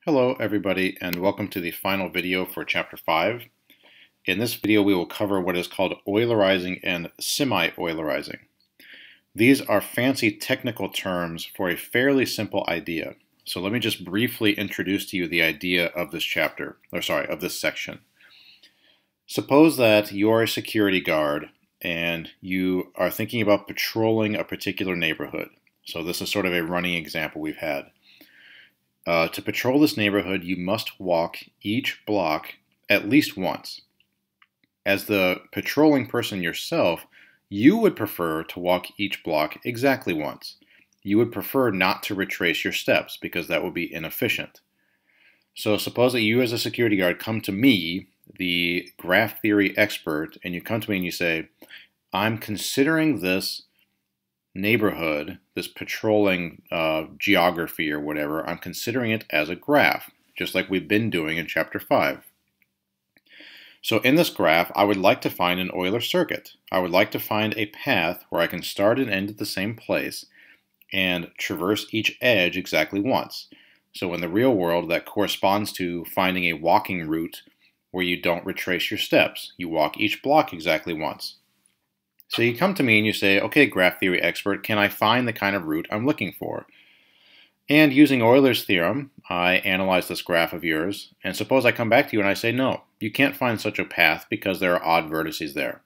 Hello everybody, and welcome to the final video for Chapter 5. In this video we will cover what is called Eulerizing and semi-Eulerizing. These are fancy technical terms for a fairly simple idea. So let me just briefly introduce to you the idea of this chapter, of this section. Suppose that you're a security guard and you are thinking about patrolling a particular neighborhood. So this is sort of a running example we've had. To patrol this neighborhood, you must walk each block at least once. As the patrolling person yourself, you would prefer to walk each block exactly once. You would prefer not to retrace your steps because that would be inefficient. So suppose that you as a security guard come to me, the graph theory expert, and you come to me and you say, I'm considering this neighborhood, this patrolling geography or whatever, I'm considering it as a graph, just like we've been doing in Chapter 5. So in this graph, I would like to find an Euler circuit. I would like to find a path where I can start and end at the same place and traverse each edge exactly once. So in the real world, that corresponds to finding a walking route where you don't retrace your steps. You walk each block exactly once. So you come to me and you say, okay, graph theory expert, can I find the kind of route I'm looking for? And using Euler's theorem, I analyze this graph of yours, and suppose I come back to you and I say, no, you can't find such a path because there are odd vertices there.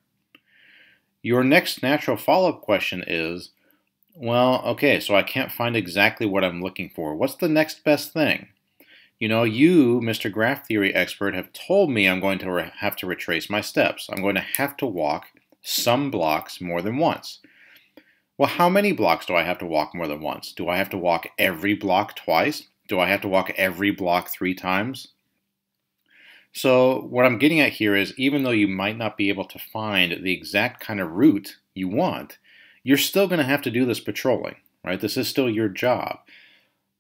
Your next natural follow-up question is, well, okay, so I can't find exactly what I'm looking for. What's the next best thing? You know, you, Mr. Graph Theory expert, have told me I'm going to have to retrace my steps. I'm going to have to walk some blocks more than once. Well, how many blocks do I have to walk more than once? Do I have to walk every block twice? Do I have to walk every block 3 times? So what I'm getting at here is even though you might not be able to find the exact kind of route you want, you're still going to have to do this patrolling, right? This is still your job.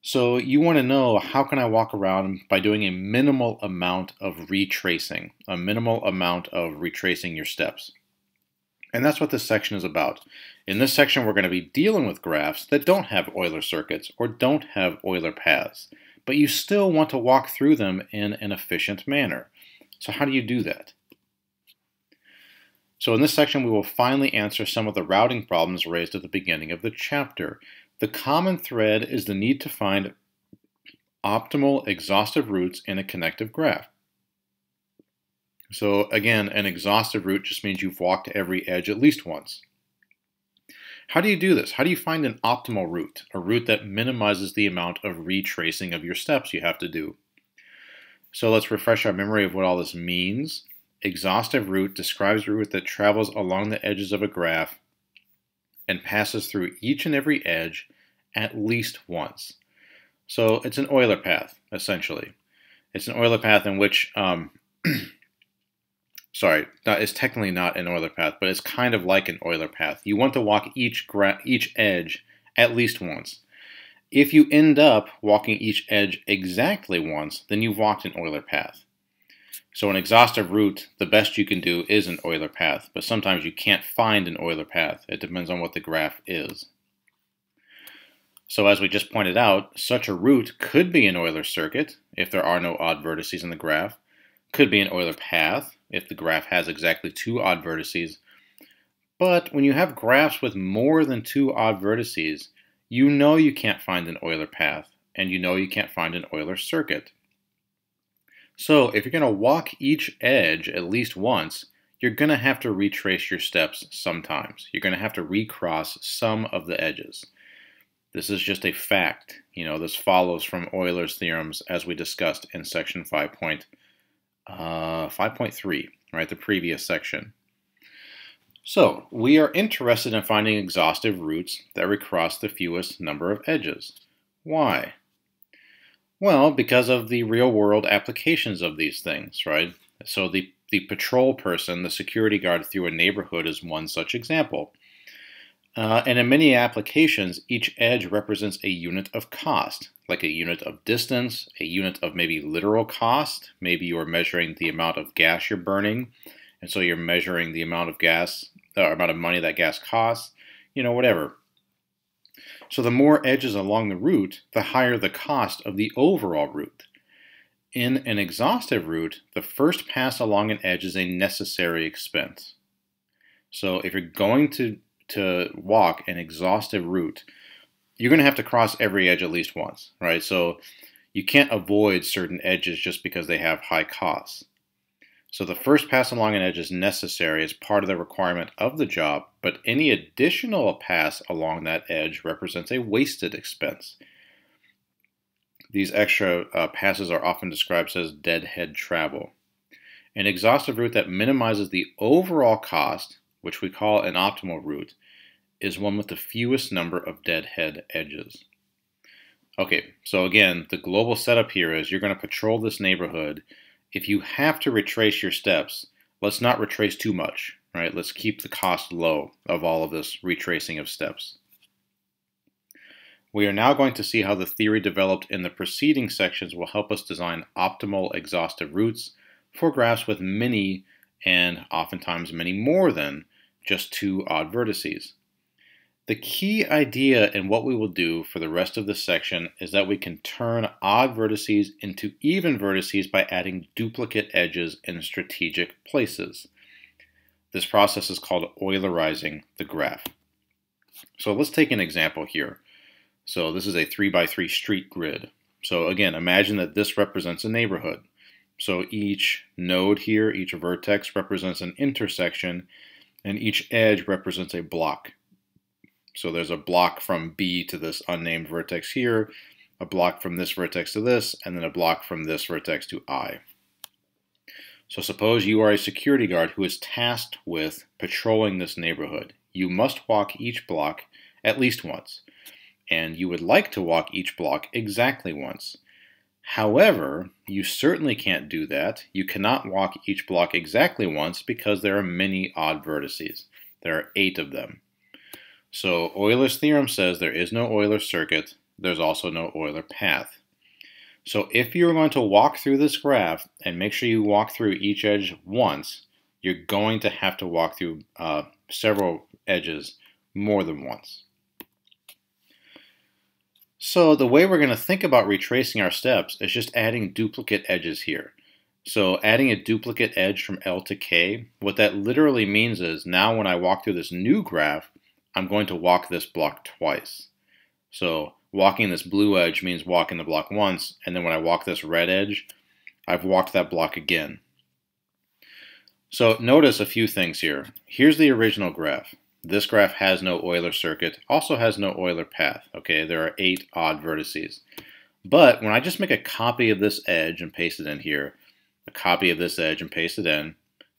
So you want to know, how can I walk around by doing a minimal amount of retracing, your steps? And that's what this section is about. In this section, we're going to be dealing with graphs that don't have Euler circuits or don't have Euler paths, but you still want to walk through them in an efficient manner. So how do you do that? So in this section, we will finally answer some of the routing problems raised at the beginning of the chapter. The common thread is the need to find optimal exhaustive routes in a connective graph. So again, an exhaustive route just means you've walked every edge at least once. How do you do this? How do you find an optimal route, a route that minimizes the amount of retracing of your steps you have to do? So let's refresh our memory of what all this means. Exhaustive route describes a route that travels along the edges of a graph and passes through each and every edge at least once. So it's an Euler path, essentially. It's an Euler path in which it's technically not an Euler path, but it's kind of like an Euler path. You want to walk each edge at least once. If you end up walking each edge exactly once, then you've walked an Euler path. So an exhaustive route, the best you can do is an Euler path, but sometimes you can't find an Euler path. It depends on what the graph is. So as we just pointed out, such a route could be an Euler circuit if there are no odd vertices in the graph, could be an Euler path if the graph has exactly 2 odd vertices. But when you have graphs with more than 2 odd vertices, you know you can't find an Euler path, and you know you can't find an Euler circuit. So if you're going to walk each edge at least once, you're going to have to retrace your steps sometimes. You're going to have to recross some of the edges. This is just a fact. You know, this follows from Euler's theorems as we discussed in section 5.3, right, the previous section. So we are interested in finding exhaustive routes that recross the fewest number of edges. Why? Well, because of the real-world applications of these things, right? So the patrol person, the security guard through a neighborhood is one such example. And in many applications, each edge represents a unit of cost, like a unit of distance, a unit of maybe literal cost. Maybe you're measuring the amount of gas you're burning, and so you're measuring the amount of money that gas costs, whatever. So the more edges along the route, the higher the cost of the overall route. In an exhaustive route, the first pass along an edge is a necessary expense. So if you're going to walk an exhaustive route, you're going to have to cross every edge at least once, right? So you can't avoid certain edges just because they have high costs. So the first pass along an edge is necessary as part of the requirement of the job, but any additional pass along that edge represents a wasted expense. These extra passes are often described as deadhead travel. An exhaustive route that minimizes the overall cost, which we call an optimal route, is one with the fewest number of deadhead edges. Okay, so again, the global setup here is you're going to patrol this neighborhood. If you have to retrace your steps, let's not retrace too much, right? Let's keep the cost low of all of this retracing of steps. We are now going to see how the theory developed in the preceding sections will help us design optimal exhaustive routes for graphs with many, and oftentimes many more than, just two odd vertices. The key idea in what we will do for the rest of this section is that we can turn odd vertices into even vertices by adding duplicate edges in strategic places. This process is called Eulerizing the graph. So let's take an example here. So this is a 3x3 street grid. So again, imagine that this represents a neighborhood. So each node here, each vertex represents an intersection, and each edge represents a block. So there's a block from B to this unnamed vertex here, a block from this vertex to this, and then a block from this vertex to I. So suppose you are a security guard who is tasked with patrolling this neighborhood. You must walk each block at least once, and you would like to walk each block exactly once. However, you certainly can't do that. You cannot walk each block exactly once because there are many odd vertices. There are 8 of them. So Euler's theorem says there is no Euler circuit, there's also no Euler path. So if you're going to walk through this graph and make sure you walk through each edge once, you're going to have to walk through several edges more than once. So the way we're going to think about retracing our steps is just adding duplicate edges here. So adding a duplicate edge from L to K, what that literally means is now when I walk through this new graph, I'm going to walk this block twice. So walking this blue edge means walking the block once, and then when I walk this red edge, I've walked that block again. So notice a few things here. Here's the original graph. This graph has no Euler circuit, also has no Euler path. Okay, there are 8 odd vertices. But when I just make a copy of this edge and paste it in here, a copy of this edge and paste it in,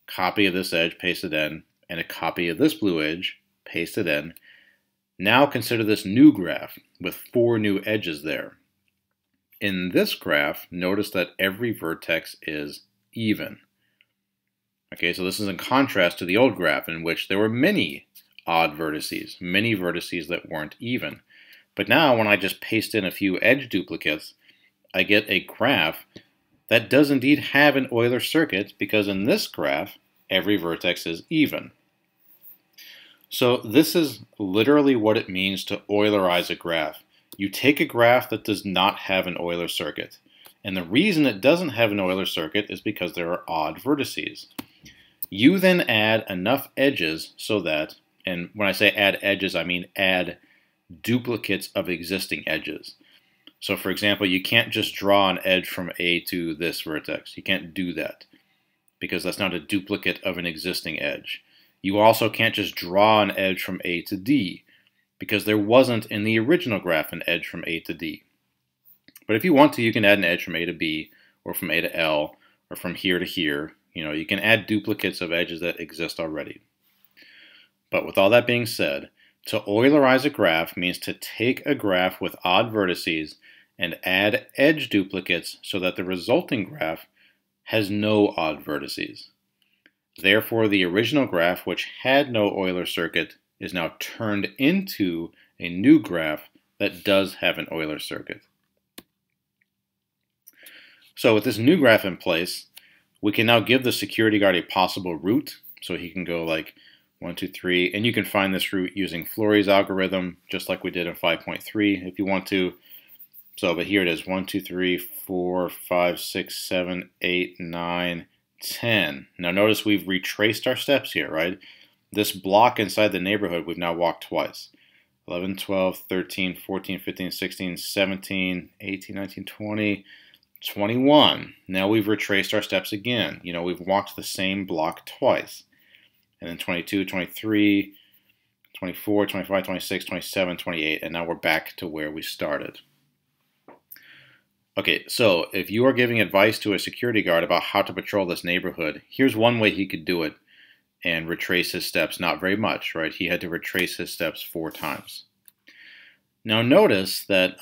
copy of this edge, paste it in, and a copy of this blue edge, paste it in. Now consider this new graph with 4 new edges there. In this graph, notice that every vertex is even. Okay, so this is in contrast to the old graph in which there were many odd vertices, many vertices that weren't even. But now when I just paste in a few edge duplicates, I get a graph that does indeed have an Euler circuit because in this graph, every vertex is even. So this is literally what it means to Eulerize a graph. You take a graph that does not have an Euler circuit. And the reason it doesn't have an Euler circuit is because there are odd vertices. You then add enough edges so that, and when I say add edges, I mean add duplicates of existing edges. So for example, you can't just draw an edge from A to this vertex. You can't do that because that's not a duplicate of an existing edge. You also can't just draw an edge from A to D because there wasn't in the original graph an edge from A to D. But if you want to, you can add an edge from A to B or from A to L or from here to here. You can add duplicates of edges that exist already. But with all that being said, to Eulerize a graph means to take a graph with odd vertices and add edge duplicates so that the resulting graph has no odd vertices. Therefore, the original graph, which had no Euler circuit, is now turned into a new graph that does have an Euler circuit. So with this new graph in place, we can now give the security guard a possible route. So he can go like 1, 2, 3, and you can find this route using Flory's algorithm, just like we did in 5.3 if you want to. So, but here it is, 1, 2, 3, 4, 5, 6, 7, 8, 9, 10. Now notice we've retraced our steps here, right? This block inside the neighborhood we've now walked twice. 11, 12, 13, 14, 15, 16, 17, 18, 19, 20, 21. Now we've retraced our steps again. You know, we've walked the same block twice. And then 22, 23, 24, 25, 26, 27, 28, and now we're back to where we started. Okay, so if you are giving advice to a security guard about how to patrol this neighborhood, here's one way he could do it and retrace his steps. Not very much, right? He had to retrace his steps 4 times. Now notice that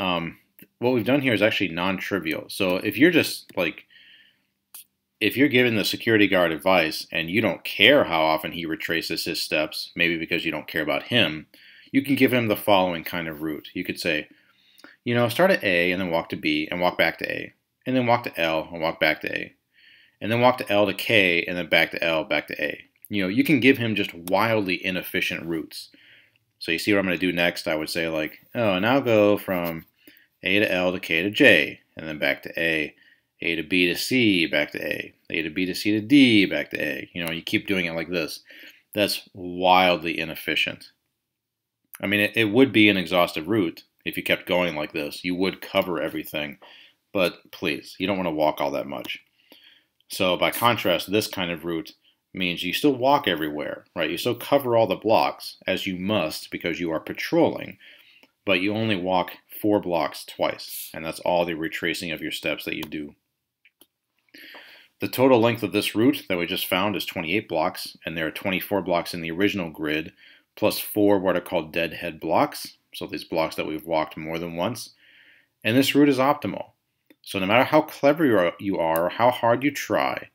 what we've done here is actually non-trivial. So if you're just like, if you're giving the security guard advice and you don't care how often he retraces his steps, maybe because you don't care about him, you can give him the following kind of route. You could say, you know, start at A and then walk to B and walk back to A, and then walk to L and walk back to A, and then walk to L to K and then back to L, back to A. You know, you can give him just wildly inefficient routes. So you see what I'm going to do next? I would say like, oh, now go from A to L to K to J, and then back to A to B to C, back to A to B to C to D, back to A. You know, you keep doing it like this. That's wildly inefficient. I mean, it would be an exhaustive route if you kept going like this. You would cover everything, but please, you don't want to walk all that much. So by contrast, this kind of route means you still walk everywhere, right? You still cover all the blocks, as you must because you are patrolling, but you only walk 4 blocks twice, and that's all the retracing of your steps that you do. The total length of this route that we just found is 28 blocks, and there are 24 blocks in the original grid, plus 4 what are called deadhead blocks, so these blocks that we've walked more than once. And this route is optimal. So no matter how clever you are or how hard you try,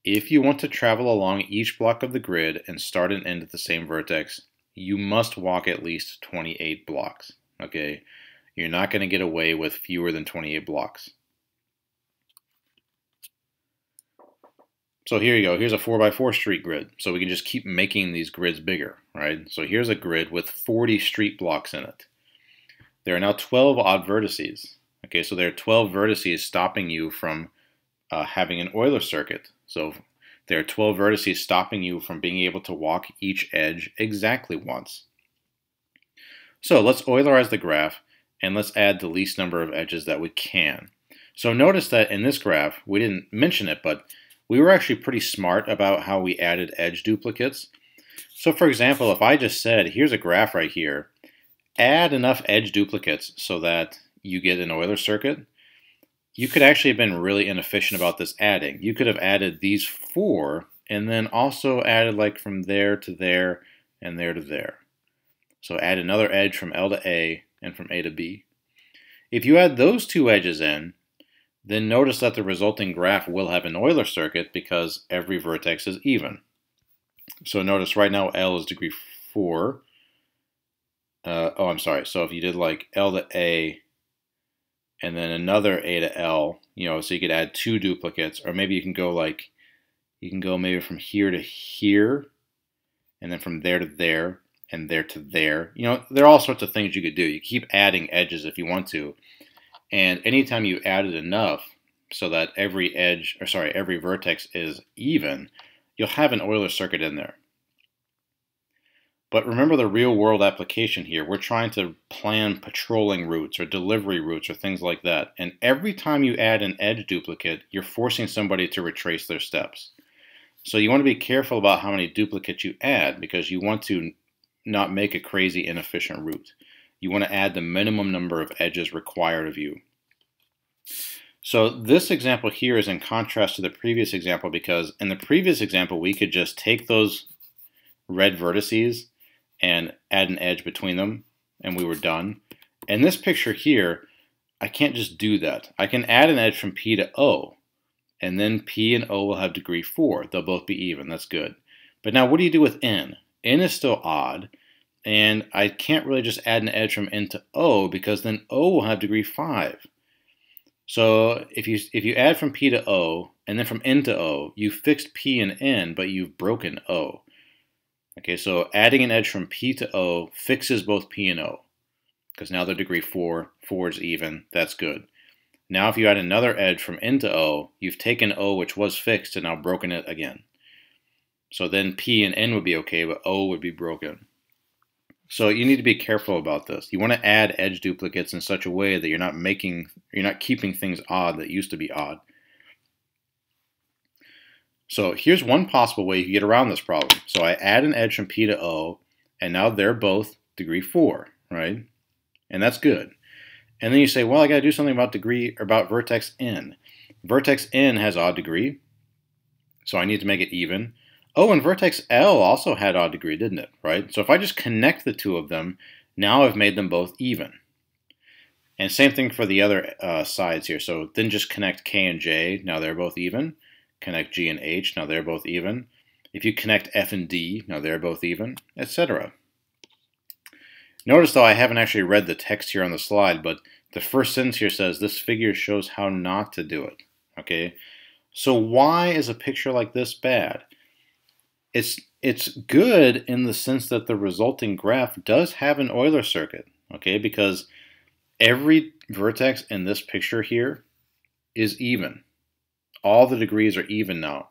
if you want to travel along each block of the grid and start and end at the same vertex, you must walk at least 28 blocks, okay? You're not going to get away with fewer than 28 blocks. So here you go. Here's a 4x4 street grid. So we can just keep making these grids bigger, right? So here's a grid with 40 street blocks in it. There are now 12 odd vertices. Okay, so there are 12 vertices stopping you from having an Euler circuit. So there are 12 vertices stopping you from being able to walk each edge exactly once. So let's Eulerize the graph and let's add the least number of edges that we can. So notice that in this graph, we didn't mention it, but we were actually pretty smart about how we added edge duplicates. So for example, if I just said, here's a graph right here, add enough edge duplicates so that you get an Euler circuit, you could actually have been really inefficient about this adding. You could have added these 4 and then also added like from there to there and there to there. So add another edge from L to A and from A to B. If you add those 2 edges in, then notice that the resulting graph will have an Euler circuit because every vertex is even. So notice right now L is degree 4. So if you did like L to A and then another A to L, you know, so you could add 2 duplicates, or maybe you can go like, you can go maybe from here to here, and then from there to there, and there to there. You know, there are all sorts of things you could do. You keep adding edges if you want to. And anytime you added enough so that every every vertex is even, you'll have an Euler circuit in there. But remember the real world application here. We're trying to plan patrolling routes or delivery routes or things like that. And every time you add an edge duplicate, you're forcing somebody to retrace their steps. So you want to be careful about how many duplicates you add because you want to not make a crazy inefficient route. You want to add the minimum number of edges required of you. So this example here is in contrast to the previous example because in the previous example we could just take those red vertices and add an edge between them and we were done. In this picture here, I can't just do that. I can add an edge from P to O and then P and O will have degree 4. They'll both be even. That's good. But now what do you do with N? N is still odd. And I can't really just add an edge from N to O because then O will have degree 5. So if you add from P to O and then from N to O, you fixed P and N, but you've broken O. Okay, so adding an edge from P to O fixes both P and O. because now they're degree 4, 4 is even, that's good. Now if you add another edge from N to O, you've taken O, which was fixed, and now broken it again. So then P and N would be okay, but O would be broken. So you need to be careful about this. You want to add edge duplicates in such a way that you're not keeping things odd that used to be odd. So here's one possible way you can get around this problem. So I add an edge from P to O, and now they're both degree 4, right? And that's good. And then you say, well, I got to do something about vertex N. Vertex N has odd degree, so I need to make it even. Oh, and vertex L also had odd degree, didn't it? Right? So if I just connect the two of them, now I've made them both even. And same thing for the other sides here. So then just connect K and J, now they're both even. Connect G and H, now they're both even. If you connect F and D, now they're both even, etc. Notice, though, I haven't actually read the text here on the slide, but the first sentence here says, this figure shows how not to do it. Okay? So why is a picture like this bad? It's good in the sense that the resulting graph does have an Euler circuit, okay? Because every vertex in this picture here is even. All the degrees are even now.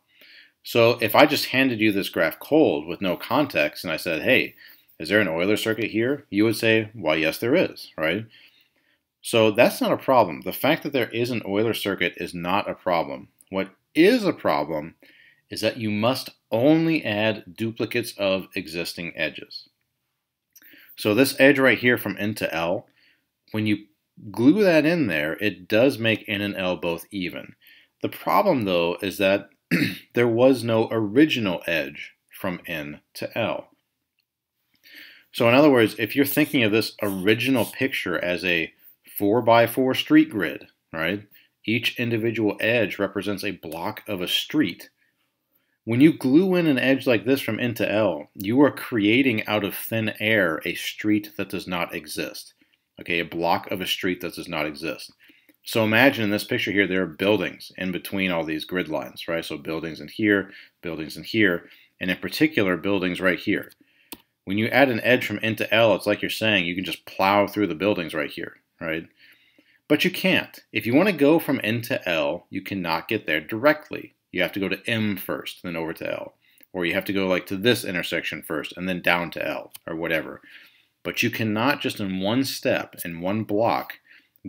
So if I just handed you this graph cold with no context and I said, hey, is there an Euler circuit here? You would say, why, yes, there is, right? So that's not a problem. The fact that there is an Euler circuit is not a problem. What is a problem is that you must only add duplicates of existing edges. So this edge right here from N to L, when you glue that in there, it does make N and L both even. The problem, though, is that there was no original edge from N to L. So in other words, if you're thinking of this original picture as a 4x4 street grid, right? Each individual edge represents a block of a street. When you glue in an edge like this from N to L, you are creating out of thin air a street that does not exist. Okay, a block of a street that does not exist. So imagine in this picture here, there are buildings in between all these grid lines, right? So buildings in here, and in particular, buildings right here. When you add an edge from N to L, it's like you're saying you can just plow through the buildings right here, right? But you can't. If you want to go from N to L, you cannot get there directly. You have to go to M first, then over to L. Or you have to go like to this intersection first, and then down to L, or whatever. But you cannot just in one step, in one block,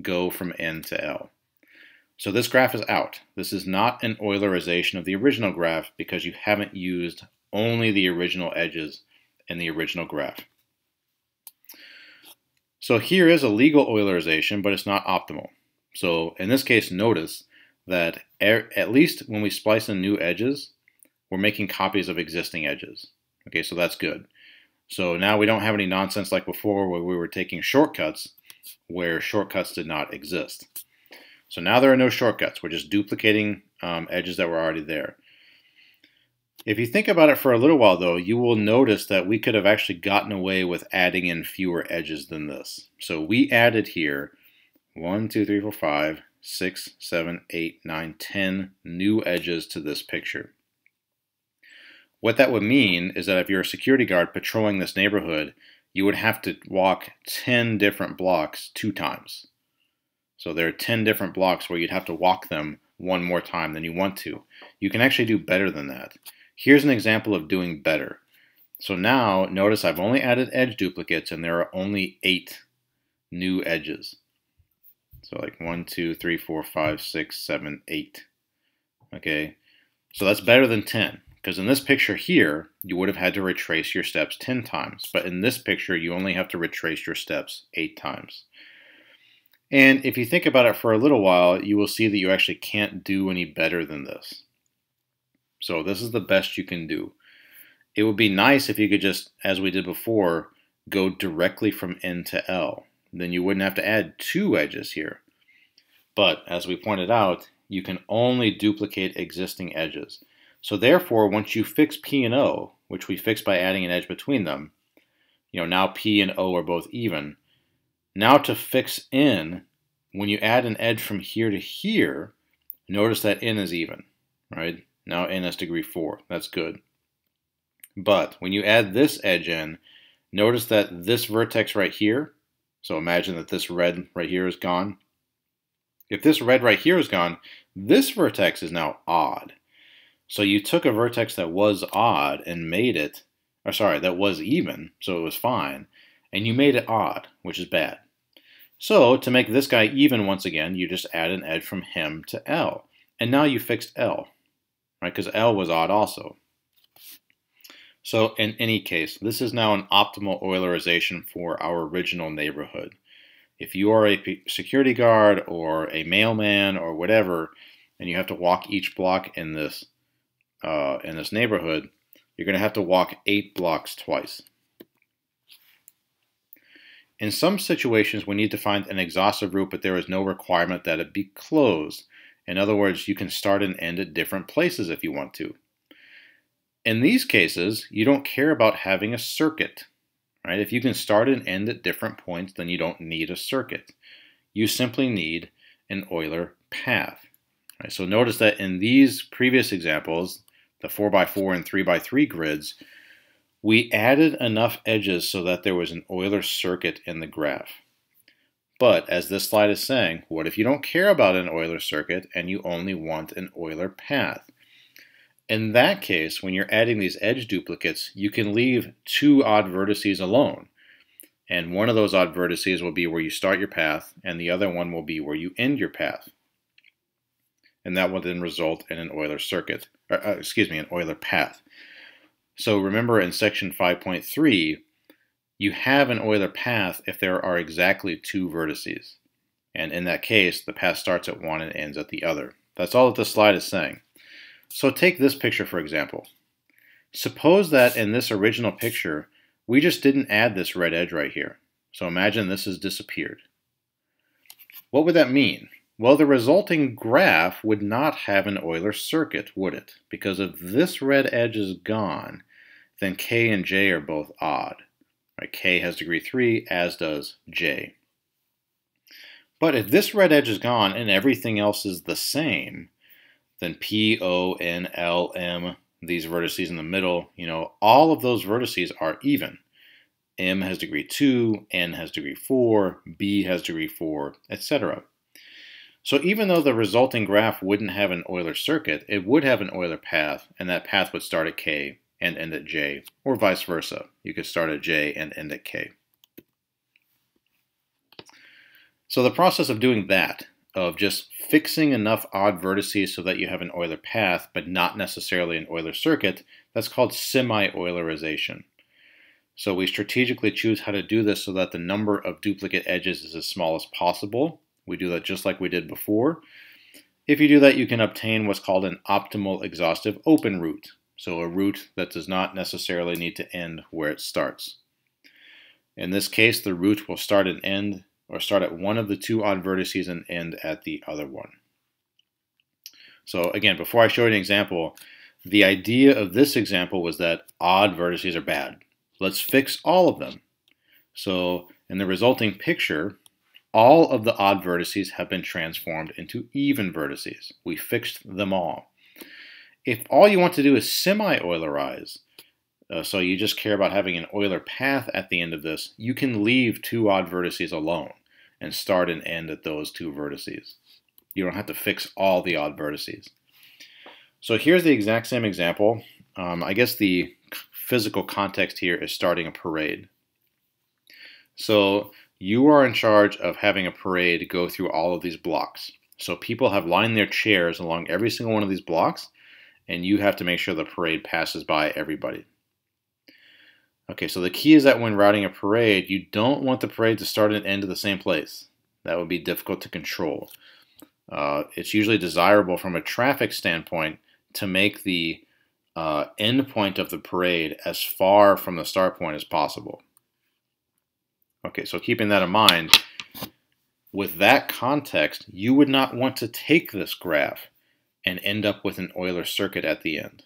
go from N to L. So this graph is out. This is not an Eulerization of the original graph because you haven't used only the original edges in the original graph. So here is a legal Eulerization, but it's not optimal. So in this case, notice that at least when we splice in new edges, we're making copies of existing edges. Okay, so that's good. So now we don't have any nonsense like before where we were taking shortcuts where shortcuts did not exist. So now there are no shortcuts. We're just duplicating edges that were already there. If you think about it for a little while, though, you will notice that we could have actually gotten away with adding in fewer edges than this. So we added here 1, 2, 3, 4, 5, 6, 7, 8, 9, 10 new edges to this picture. What that would mean is that if you're a security guard patrolling this neighborhood, you would have to walk 10 different blocks 2 times. So there are 10 different blocks where you'd have to walk them one more time than you want to. You can actually do better than that. Here's an example of doing better. So now, notice I've only added edge duplicates and there are only 8 new edges. So like 1, 2, 3, 4, 5, 6, 7, 8. Okay, so that's better than 10. Because in this picture here, you would have had to retrace your steps 10 times. But in this picture, you only have to retrace your steps 8 times. And if you think about it for a little while, you will see that you actually can't do any better than this. So this is the best you can do. It would be nice if you could just, as we did before, go directly from N to L. Then you wouldn't have to add 2 edges here. But as we pointed out, you can only duplicate existing edges. So therefore, once you fix P and O, which we fixed by adding an edge between them, now P and O are both even. Now to fix N, when you add an edge from here to here, notice that N is even, right? Now N is degree 4. That's good. But when you add this edge in, notice that this vertex right here So imagine that this red right here is gone. If this red right here is gone, this vertex is now odd. So you took a vertex that was odd and made it, or sorry, that was even, so it was fine, and you made it odd, which is bad. So to make this guy even once again, you just add an edge from him to L. And now you fixed L, right? Because L was odd also. So in any case, this is now an optimal Eulerization for our original neighborhood. If you are a security guard or a mailman or whatever, and you have to walk each block in this neighborhood, you're going to have to walk 8 blocks twice. In some situations, we need to find an exhaustive route, but there is no requirement that it be closed. In other words, you can start and end at different places if you want to. In these cases, you don't care about having a circuit, right? If you can start and end at different points, then you don't need a circuit. You simply need an Euler path. Right? So notice that in these previous examples, the 4x4 and 3x3 grids, we added enough edges so that there was an Euler circuit in the graph. But as this slide is saying, what if you don't care about an Euler circuit and you only want an Euler path? In that case, when you're adding these edge duplicates, you can leave 2 odd vertices alone. And one of those odd vertices will be where you start your path, and the other one will be where you end your path. And that will then result in an Euler circuit, an Euler path. So remember in section 5.3, you have an Euler path if there are exactly 2 vertices. And in that case, the path starts at one and ends at the other. That's all that this slide is saying. So take this picture for example. Suppose that in this original picture, we just didn't add this red edge right here. So imagine this has disappeared. What would that mean? Well, the resulting graph would not have an Euler circuit, would it? Because if this red edge is gone, then K and J are both odd. Right? K has degree 3, as does J. But if this red edge is gone and everything else is the same, then P, O, N, L, M, these vertices in the middle, all of those vertices are even. M has degree 2, N has degree 4, B has degree 4, etc. So even though the resulting graph wouldn't have an Euler circuit, it would have an Euler path, and that path would start at K and end at J, or vice versa. You could start at J and end at K. So the process of doing that, of just fixing enough odd vertices so that you have an Euler path, but not necessarily an Euler circuit, that's called semi-Eulerization. So we strategically choose how to do this so that the number of duplicate edges is as small as possible. We do that just like we did before. If you do that, you can obtain what's called an optimal exhaustive open route. So a route that does not necessarily need to end where it starts. In this case, the route will start and end, or start at one of the 2 odd vertices and end at the other one. So again, before I show you an example, the idea of this example was that odd vertices are bad. Let's fix all of them. So in the resulting picture, all of the odd vertices have been transformed into even vertices. We fixed them all. If all you want to do is semi-Eulerize, so you just care about having an Euler path at the end of this, you can leave 2 odd vertices alone and start and end at those 2 vertices. You don't have to fix all the odd vertices. So here's the exact same example. I guess the physical context here is starting a parade. So you are in charge of having a parade go through all of these blocks. So people have lined their chairs along every single one of these blocks, and you have to make sure the parade passes by everybody. Okay, so the key is that when routing a parade, you don't want the parade to start and end at the same place. That would be difficult to control. It's usually desirable from a traffic standpoint to make the end point of the parade as far from the start point as possible. Okay, so keeping that in mind, with that context, you would not want to take this graph and end up with an Euler circuit at the end.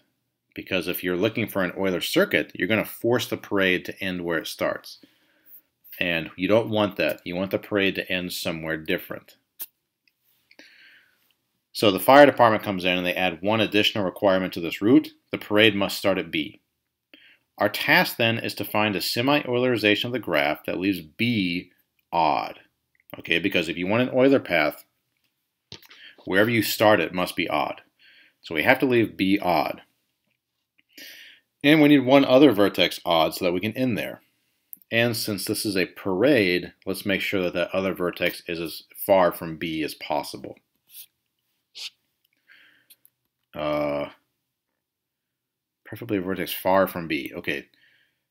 Because if you're looking for an Euler circuit, you're going to force the parade to end where it starts. And you don't want that. You want the parade to end somewhere different. So the fire department comes in and they add one additional requirement to this route. The parade must start at B. Our task then is to find a semi-Eulerization of the graph that leaves B odd. Okay, because if you want an Euler path, wherever you start it must be odd. So we have to leave B odd. And we need one other vertex odd so that we can end there. And since this is a parade, let's make sure that that other vertex is as far from B as possible. Preferably a vertex far from B. Okay,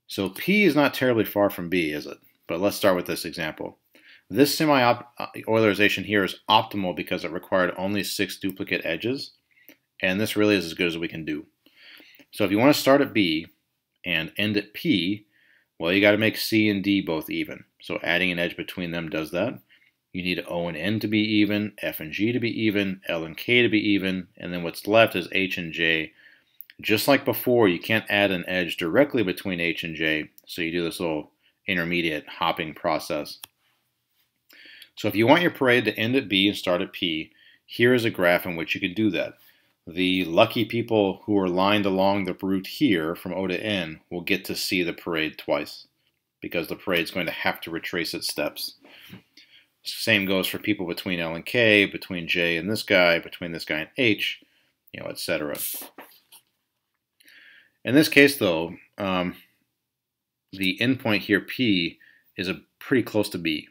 so P is not terribly far from B, is it? But let's start with this example. This semi-Eulerization here is optimal because it required only 6 duplicate edges, and this really is as good as we can do. So if you want to start at B and end at P, well, you got to make C and D both even. So adding an edge between them does that. You need O and N to be even, F and G to be even, L and K to be even, and then what's left is H and J. Just like before, you can't add an edge directly between H and J, so you do this little intermediate hopping process. So if you want your parade to end at B and start at P, here is a graph in which you can do that. The lucky people who are lined along the route here from O to N will get to see the parade twice, because the parade is going to have to retrace its steps. Same goes for people between L and K, between J and this guy and H, etc. In this case, though, the endpoint here, P, is pretty close to B,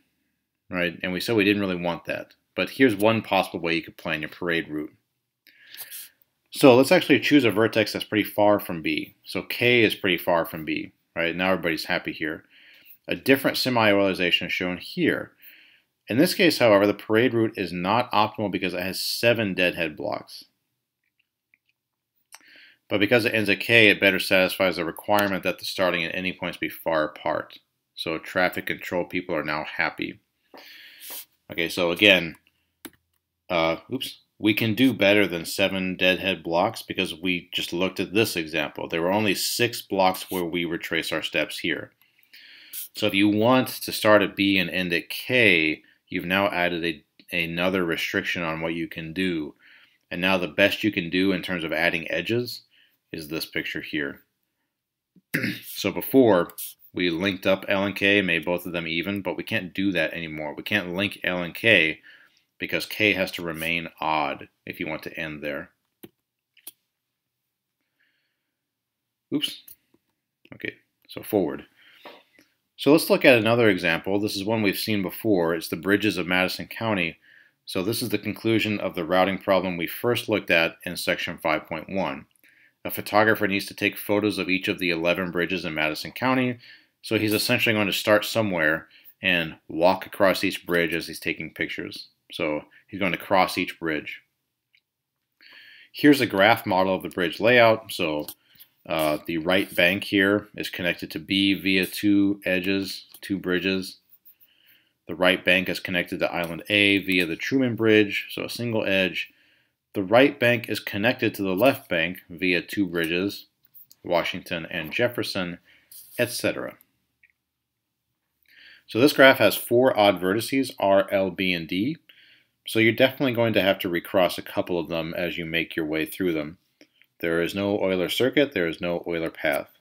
right? And we said we didn't really want that. But here's one possible way you could plan your parade route. So let's actually choose a vertex that's pretty far from B. So K is pretty far from B, right? Now everybody's happy here. A different semi-Eulerization is shown here. In this case, however, the parade route is not optimal because it has 7 deadhead blocks. But because it ends at K, it better satisfies the requirement that the starting and ending points be far apart. So traffic control people are now happy. Okay, so again, we can do better than 7 deadhead blocks because we just looked at this example. There were only 6 blocks where we retrace our steps here. So if you want to start at B and end at K, you've now added another restriction on what you can do. And now the best you can do in terms of adding edges is this picture here. So before, we linked up L and K, made both of them even, but we can't do that anymore. We can't link L and K because K has to remain odd if you want to end there. Oops. Okay, so forward. So let's look at another example. This is one we've seen before. It's the bridges of Madison County. So this is the conclusion of the routing problem we first looked at in section 5.1. A photographer needs to take photos of each of the 11 bridges in Madison County. So he's essentially going to start somewhere and walk across each bridge as he's taking pictures. So he's going to cross each bridge. Here's a graph model of the bridge layout. So the right bank here is connected to B via 2 edges, 2 bridges. The right bank is connected to Island A via the Truman Bridge, so a single edge. The right bank is connected to the left bank via 2 bridges, Washington and Jefferson, etc. So this graph has 4 odd vertices, R, L, B, and D. So you're definitely going to have to recross a couple of them as you make your way through them. There is no Euler circuit, there is no Euler path.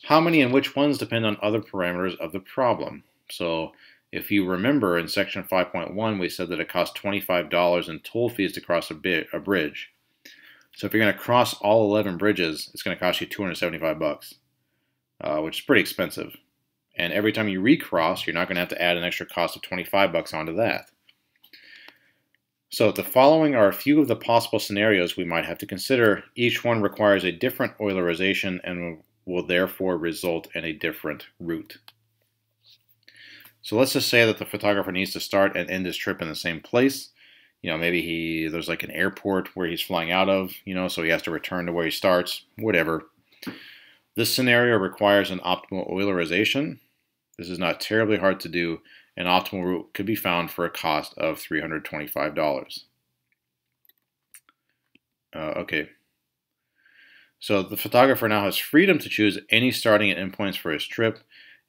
How many and which ones depend on other parameters of the problem. So if you remember in section 5.1, we said that it costs $25 in toll fees to cross a bridge. So if you're going to cross all 11 bridges, it's going to cost you $275, which is pretty expensive. And every time you recross, you're not going to have to add an extra cost of $25 onto that. So the following are a few of the possible scenarios we might have to consider. Each one requires a different Eulerization and will therefore result in a different route. So let's just say that the photographer needs to start and end his trip in the same place. Maybe there's like an airport where he's flying out of, so he has to return to where he starts, whatever. This scenario requires an optimal Eulerization. This is not terribly hard to do. An optimal route could be found for a cost of $325. Okay. So the photographer now has freedom to choose any starting and endpoints for his trip.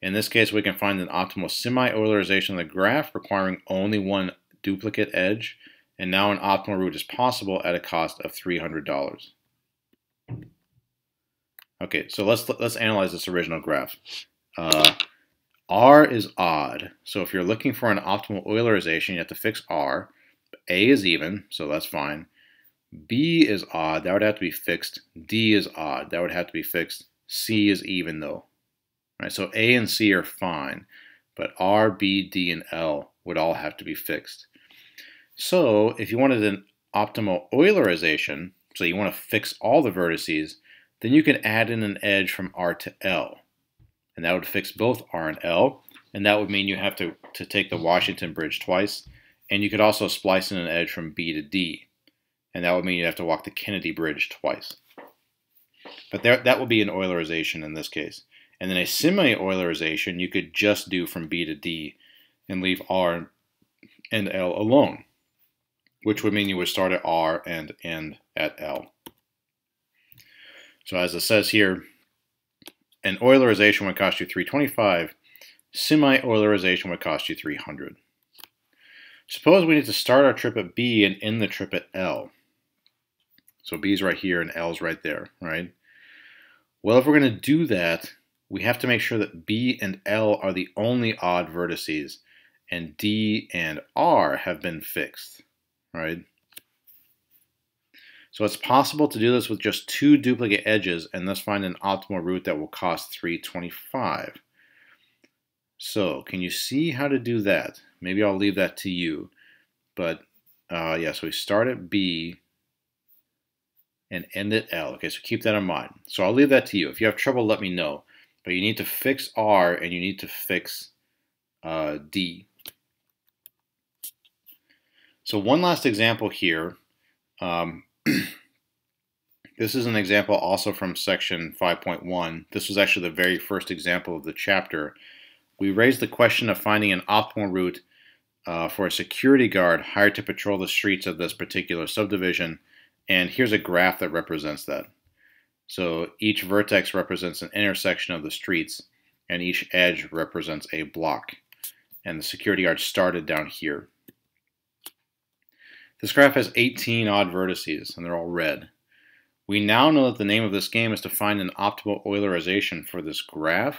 In this case, we can find an optimal semi-Eulerization of the graph requiring only 1 duplicate edge, and now an optimal route is possible at a cost of $300. Okay, so let's analyze this original graph. R is odd. So if you're looking for an optimal Eulerization, you have to fix R. A is even, so that's fine. B is odd. That would have to be fixed. D is odd. That would have to be fixed. C is even, though. All right, so A and C are fine, but R, B, D, and L would all have to be fixed. So if you wanted an optimal Eulerization, so you want to fix all the vertices, then you can add in an edge from R to L. And that would fix both R and L, and that would mean you have to take the Washington Bridge twice, and you could also splice in an edge from B to D, and that would mean you have to walk the Kennedy Bridge twice. But that would be an Eulerization in this case. And then a semi-Eulerization you could just do from B to D and leave R and L alone, which would mean you would start at R and end at L. So as it says here, an Eulerization would cost you $325. Semi-Eulerization would cost you $300. Suppose we need to start our trip at B and end the trip at L. So B's right here and L's right there, right? Well, if we're going to do that, we have to make sure that B and L are the only odd vertices, and D and R have been fixed, right? So it's possible to do this with just 2 duplicate edges and thus find an optimal route that will cost $325. So can you see how to do that? Maybe I'll leave that to you. But yeah, so we start at B and end at L. Okay, so keep that in mind. So I'll leave that to you. If you have trouble, let me know. But you need to fix R and you need to fix D. So one last example here. This is an example also from section 5.1. This was actually the very first example of the chapter. We raised the question of finding an optimal route for a security guard hired to patrol the streets of this particular subdivision. And here's a graph that represents that. So each vertex represents an intersection of the streets, and each edge represents a block. And the security guard started down here. This graph has 18 odd vertices, and they're all red. We now know that the name of this game is to find an optimal Eulerization for this graph.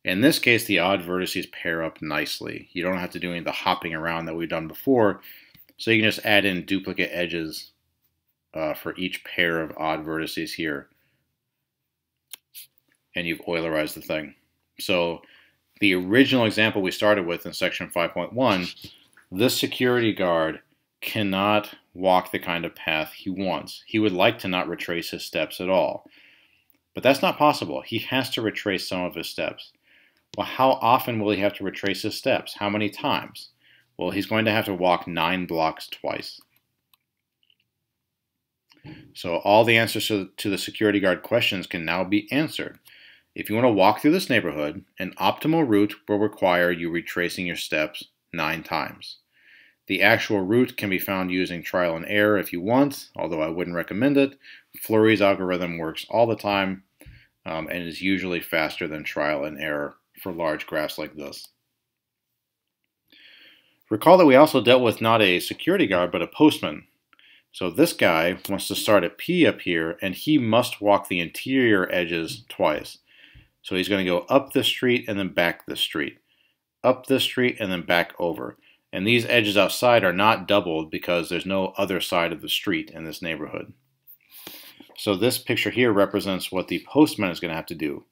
In this case, the odd vertices pair up nicely. You don't have to do any of the hopping around that we've done before, so you can just add in duplicate edges for each pair of odd vertices here, and you've Eulerized the thing. So the original example we started with in section 5.1, this security guard cannot walk the kind of path he wants. He would like to not retrace his steps at all. But that's not possible. He has to retrace some of his steps. Well, how often will he have to retrace his steps? How many times? Well, he's going to have to walk 9 blocks twice. So all the answers to the security guard questions can now be answered. If you want to walk through this neighborhood, an optimal route will require you retracing your steps 9 times. The actual route can be found using trial and error if you want, although I wouldn't recommend it. Fleury's algorithm works all the time and is usually faster than trial and error for large graphs like this. Recall that we also dealt with not a security guard, but a postman. So this guy wants to start at P up here, and he must walk the interior edges twice. So he's going to go up this street and then back this street, up this street and then back over. And these edges outside are not doubled because there's no other side of the street in this neighborhood. So this picture here represents what the postman is going to have to do.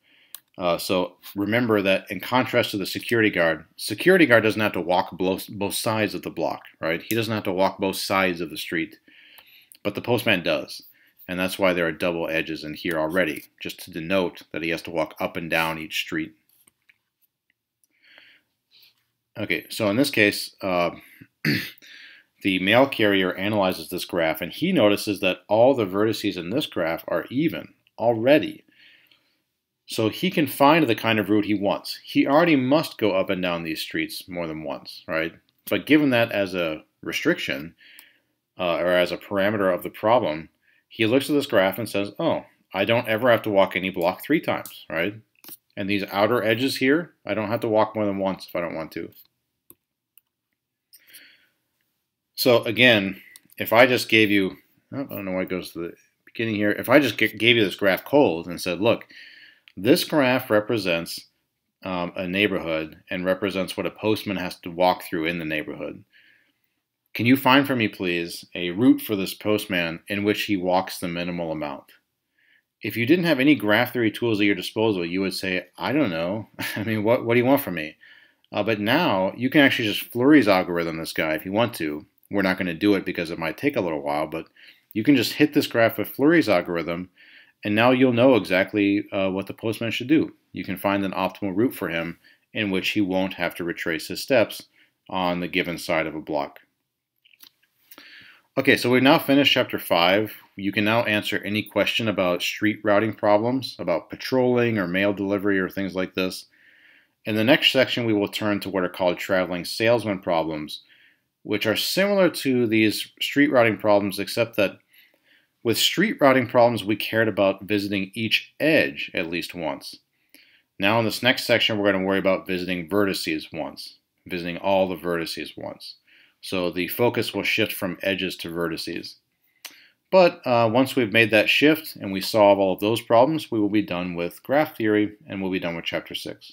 So remember that in contrast to the security guard doesn't have to walk both sides of the block, right? He doesn't have to walk both sides of the street, but the postman does. And that's why there are double edges in here already, just to denote that he has to walk up and down each street. Okay, so in this case, the mail carrier analyzes this graph, and he notices that all the vertices in this graph are even already. So he can find the kind of route he wants. He already must go up and down these streets more than once, right? But given that as a restriction, or as a parameter of the problem, he looks at this graph and says, oh, I don't ever have to walk any block 3 times, right? And these outer edges here, I don't have to walk more than once if I don't want to. So again, if I just gave you, I don't know why it goes to the beginning here. If I just gave you this graph cold and said, look, this graph represents a neighborhood and represents what a postman has to walk through in the neighborhood. Can you find for me, please, a route for this postman in which he walks the minimal amount? If you didn't have any graph theory tools at your disposal, you would say, I don't know. I mean, what do you want from me? But now you can actually just Fleury's algorithm this guy if you want to. We're not going to do it because it might take a little while, but you can just hit this graph with Fleury's algorithm, and now you'll know exactly what the postman should do. You can find an optimal route for him in which he won't have to retrace his steps on the given side of a block. Okay, so we've now finished chapter 5. You can now answer any question about street routing problems, about patrolling or mail delivery or things like this. In the next section, we will turn to what are called traveling salesman problems, which are similar to these street routing problems, except that with street routing problems, we cared about visiting each edge at least once. Now in this next section, we're going to worry about visiting vertices once, visiting all the vertices once. So the focus will shift from edges to vertices. But once we've made that shift and we solve all of those problems, we will be done with graph theory and we'll be done with chapter 6.